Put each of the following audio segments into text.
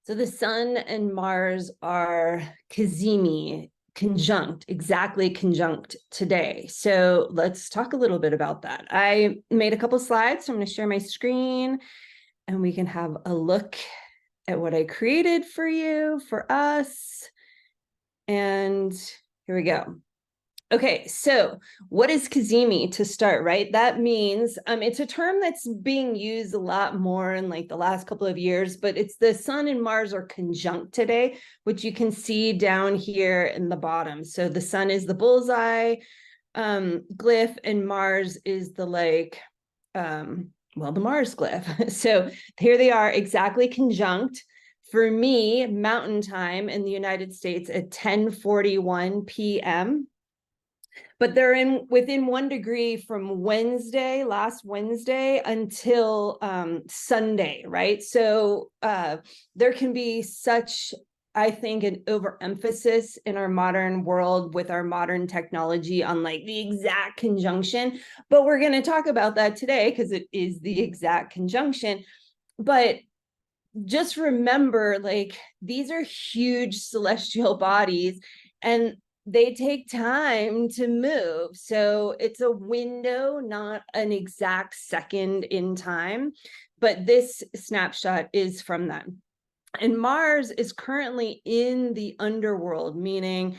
So the sun and Mars are cazimi, conjunct, exactly conjunct today. So let's talk a little bit about that. I made a couple slides, so I'm going to share my screen and we can have a look at what I created for you, for us. And here we go. Okay, so what is cazimi to start, right? That means it's a term that's being used a lot more in like the last couple of years, but it's the sun and Mars are conjunct today, which you can see down here in the bottom. So the sun is the bullseye glyph and Mars is the the Mars glyph. So here they are exactly conjunct. For me, mountain time in the United States at 10:41 p.m. But they're within 1 degree from last Wednesday until Sunday, right? So there can be such, I think, an overemphasis in our modern world with our modern technology on like the exact conjunction. But we're going to talk about that today because it is the exact conjunction. But just remember, like, these are huge celestial bodies and they take time to move. So it's a window, not an exact second in time, but this snapshot is from them. And Mars is currently in the underworld, meaning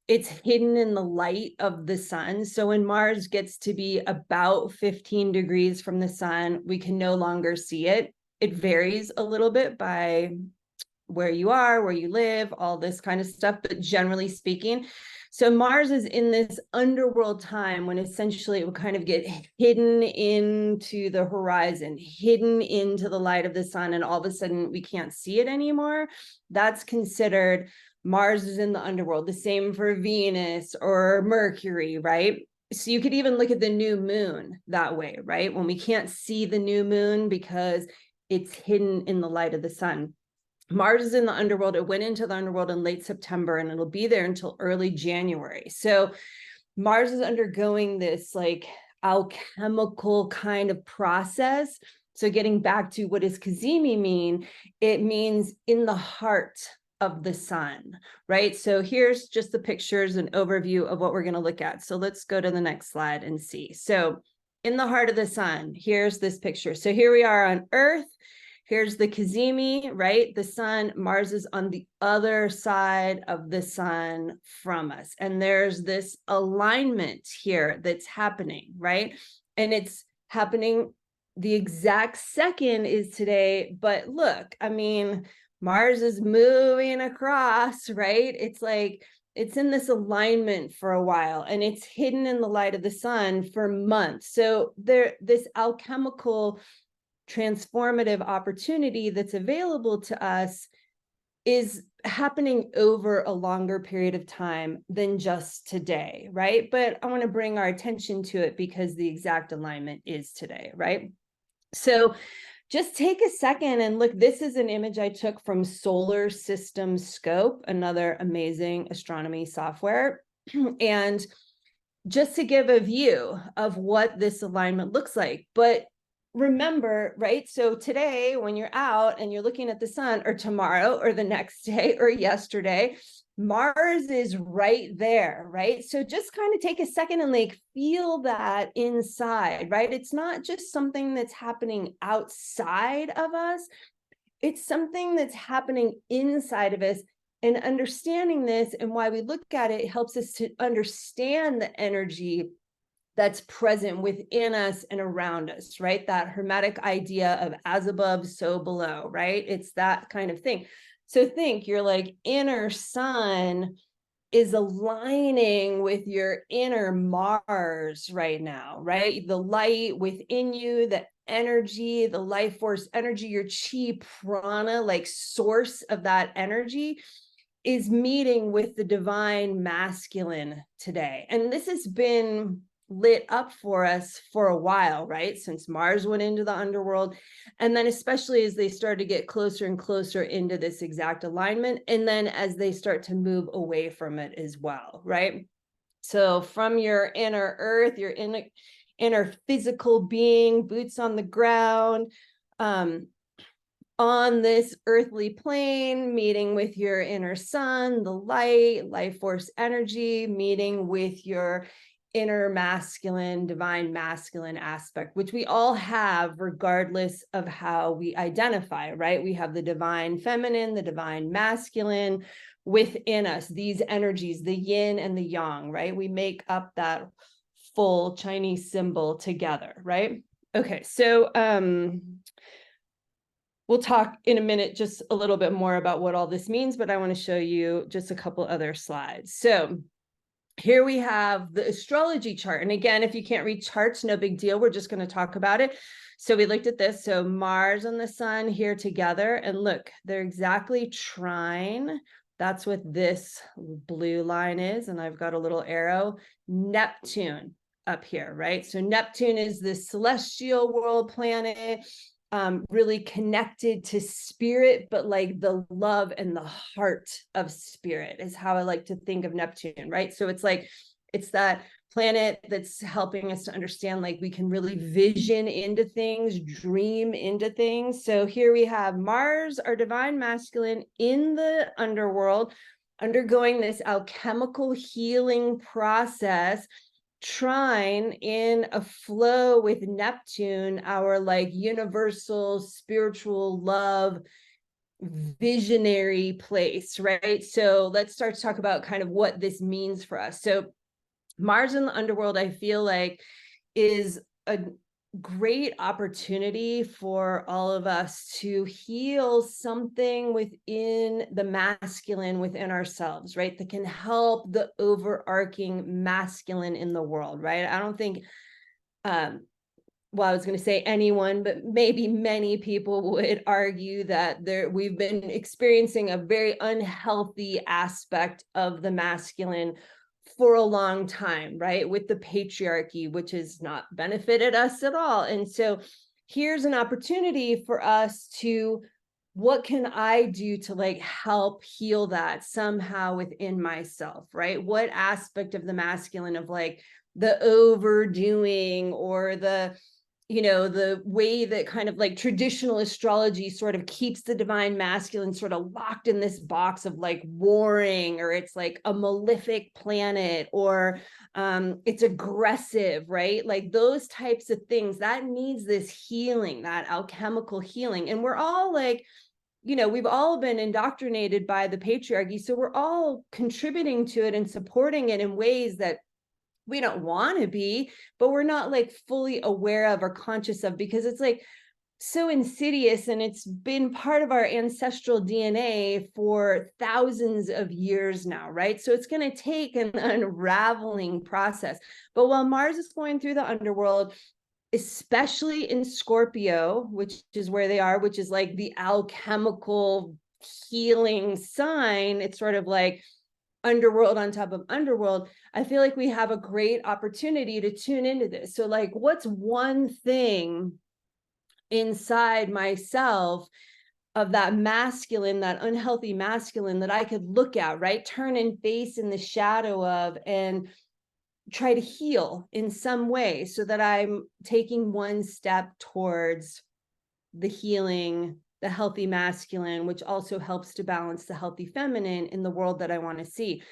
it's hidden in the light of the sun. So when Mars gets to be about 15 degrees from the sun, we can no longer see it. It varies a little bit by where you are, where you live, all this kind of stuff, but generally speaking. So Mars is in this underworld time when essentially it will kind of get hidden into the horizon, hidden into the light of the sun, and all of a sudden we can't see it anymore. That's considered Mars is in the underworld. The same for Venus or Mercury, right? So you could even look at the new moon that way, right? When we can't see the new moon because it's hidden in the light of the sun. Mars is in the underworld. It went into the underworld in late September and it'll be there until early January. So Mars is undergoing this like alchemical kind of process. So getting back to what does cazimi mean? It means in the heart of the sun, right? So here's just the pictures and overview of what we're going to look at. So let's go to the next slide and see. So in the heart of the sun, here's this picture. So here we are on Earth. Here's the cazimi, right? The sun, Mars is on the other side of the sun from us. And there's this alignment here that's happening, right? And it's happening the exact second is today. But look, I mean, Mars is moving across, right? It's like, it's in this alignment for a while and it's hidden in the light of the sun for months. So this alchemical transformative opportunity that's available to us is happening over a longer period of time than just today, right? But I want to bring our attention to it because the exact alignment is today, right? So just take a second and look. This is an image I took from Solar System Scope, another amazing astronomy software. And just to give a view of what this alignment looks like. But remember, right? So today, when you're out and you're looking at the sun, or tomorrow, or the next day, or yesterday, Mars is right there, right? So just kind of take a second and like feel that inside, right? It's not just something that's happening outside of us. It's something that's happening inside of us. And understanding this and why we look at it helps us to understand the energy that's present within us and around us, right? That hermetic idea of as above, so below, right? It's that kind of thing. So think your like inner sun is aligning with your inner Mars right now, right? The light within you, the energy, the life force energy, your chi prana, like source of that energy is meeting with the divine masculine today. And this has been lit up for us for a while, right? Since Mars went into the underworld. And then especially as they start to get closer and closer into this exact alignment. And then as they start to move away from it as well, right? So from your inner earth, your inner physical being, boots on the ground, on this earthly plane, meeting with your inner sun, the light, life force energy, meeting with your inner masculine, divine masculine aspect, which we all have regardless of how we identify, right? We have the divine feminine, the divine masculine within us, these energies, the yin and the yang, right? We make up that full Chinese symbol together, right? Okay, so we'll talk in a minute just a little bit more about what all this means, but I want to show you just a couple other slides. So here we have the astrology chart. And again, if you can't read charts, no big deal. We're just going to talk about it. So we looked at this. So Mars and the sun here together. And look, they're exactly trine. That's what this blue line is. And I've got a little arrow. Neptune up here, right? So Neptune is the celestial world planet. Really connected to spirit, but like the love and the heart of spirit is how I like to think of Neptune, right? So it's like, it's that planet that's helping us to understand, like we can really vision into things, dream into things. So here we have Mars, our divine masculine, in the underworld, undergoing this alchemical healing process, trine in a flow with Neptune, our like universal spiritual love visionary place, right? So let's start to talk about kind of what this means for us. So Mars in the underworld, I feel like, is a great opportunity for all of us to heal something within the masculine within ourselves, right? That can help the overarching masculine in the world, right? I don't think, well, I was going to say anyone, but maybe many people would argue that we've been experiencing a very unhealthy aspect of the masculine for a long time, right? With the patriarchy, which has not benefited us at all. And so here's an opportunity for us to, what can I do to like help heal that somehow within myself, right? What aspect of the masculine of like the overdoing or the, you know, the way that kind of like traditional astrology sort of keeps the divine masculine sort of locked in this box of like warring, or it's like a malefic planet, or it's aggressive, right? Like those types of things that needs this healing, that alchemical healing. And we're all like, you know, we've all been indoctrinated by the patriarchy. So we're all contributing to it and supporting it in ways that we don't want to be, but we're not like fully aware of or conscious of, because it's like so insidious and it's been part of our ancestral DNA for thousands of years now, right? So it's going to take an unraveling process. But while Mars is going through the underworld, especially in Scorpio, which is where they are, which is like the alchemical healing sign, it's sort of like underworld on top of underworld. I feel like we have a great opportunity to tune into this. So like, what's one thing inside myself of that masculine, that unhealthy masculine that I could look at, right? Turn and face in the shadow of, and try to heal in some way so that I'm taking one step towards the healing, the healthy masculine, which also helps to balance the healthy feminine in the world that I want to see.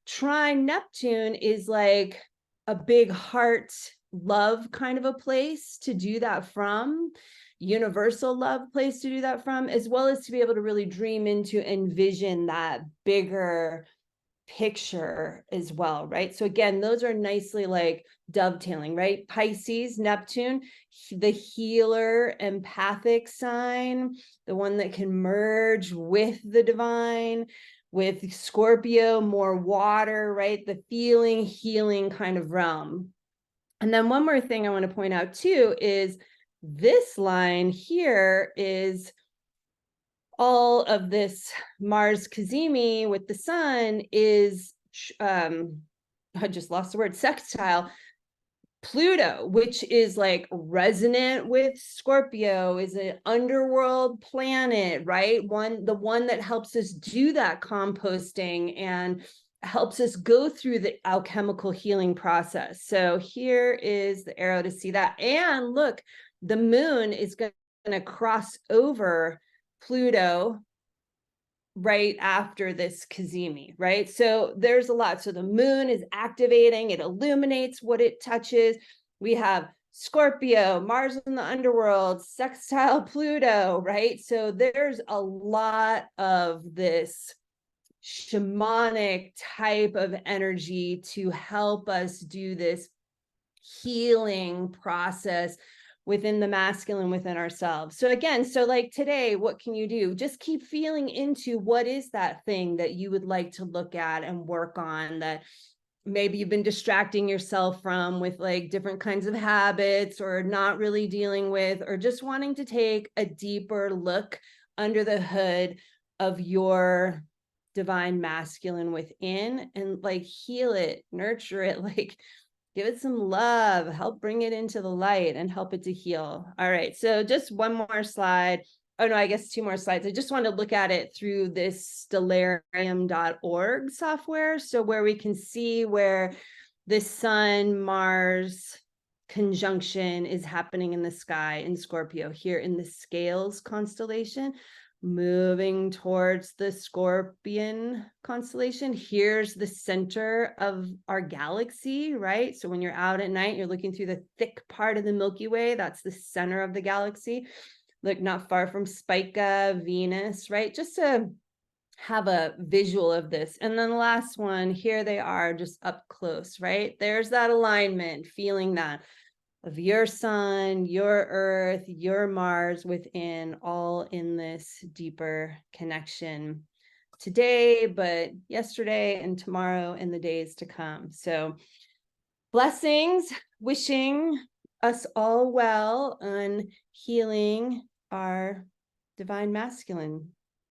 Trine Neptune is like a big heart love kind of a place to do that from, universal love place to do that from, as well as to be able to really dream into, envision that bigger picture as well, right? So again, those are nicely like dovetailing, right? Pisces, Neptune, the healer, empathic sign, the one that can merge with the divine. With Scorpio, more water, right? The feeling, healing kind of realm. And then one more thing I want to point out too is this line here is all of this Mars cazimi with the sun is, I just lost the word, sextile Pluto, which is like resonant with Scorpio, is an underworld planet, right? The one that helps us do that composting and helps us go through the alchemical healing process. So here is the arrow to see that. And look, the moon is going to cross over Pluto right after this cazimi, right? So there's a lot. So the moon is activating, it illuminates what it touches. We have Scorpio, Mars in the underworld, sextile Pluto, right? So there's a lot of this shamanic type of energy to help us do this healing process within the masculine, within ourselves. So again, so like today, what can you do? Just keep feeling into what is that thing that you would like to look at and work on, that maybe you've been distracting yourself from with like different kinds of habits, or not really dealing with, or just wanting to take a deeper look under the hood of your divine masculine within, and like heal it, nurture it, like give it some love, help bring it into the light and help it to heal. All right, so just one more slide. Oh no, I guess two more slides. I just want to look at it through this stellarium.org software. So where we can see where this Sun Mars conjunction is happening in the sky in Scorpio, here in the Scales constellation, moving towards the Scorpion constellation. Here's the center of our galaxy, right? So when you're out at night, you're looking through the thick part of the Milky Way. That's the center of the galaxy. Look, not far from Spica, Venus, right? Just to have a visual of this. And then the last one, here they are just up close, right? There's that alignment, feeling that of your sun, your earth, your Mars within, all in this deeper connection today, but yesterday and tomorrow and the days to come. So blessings, wishing us all well on healing our divine masculine.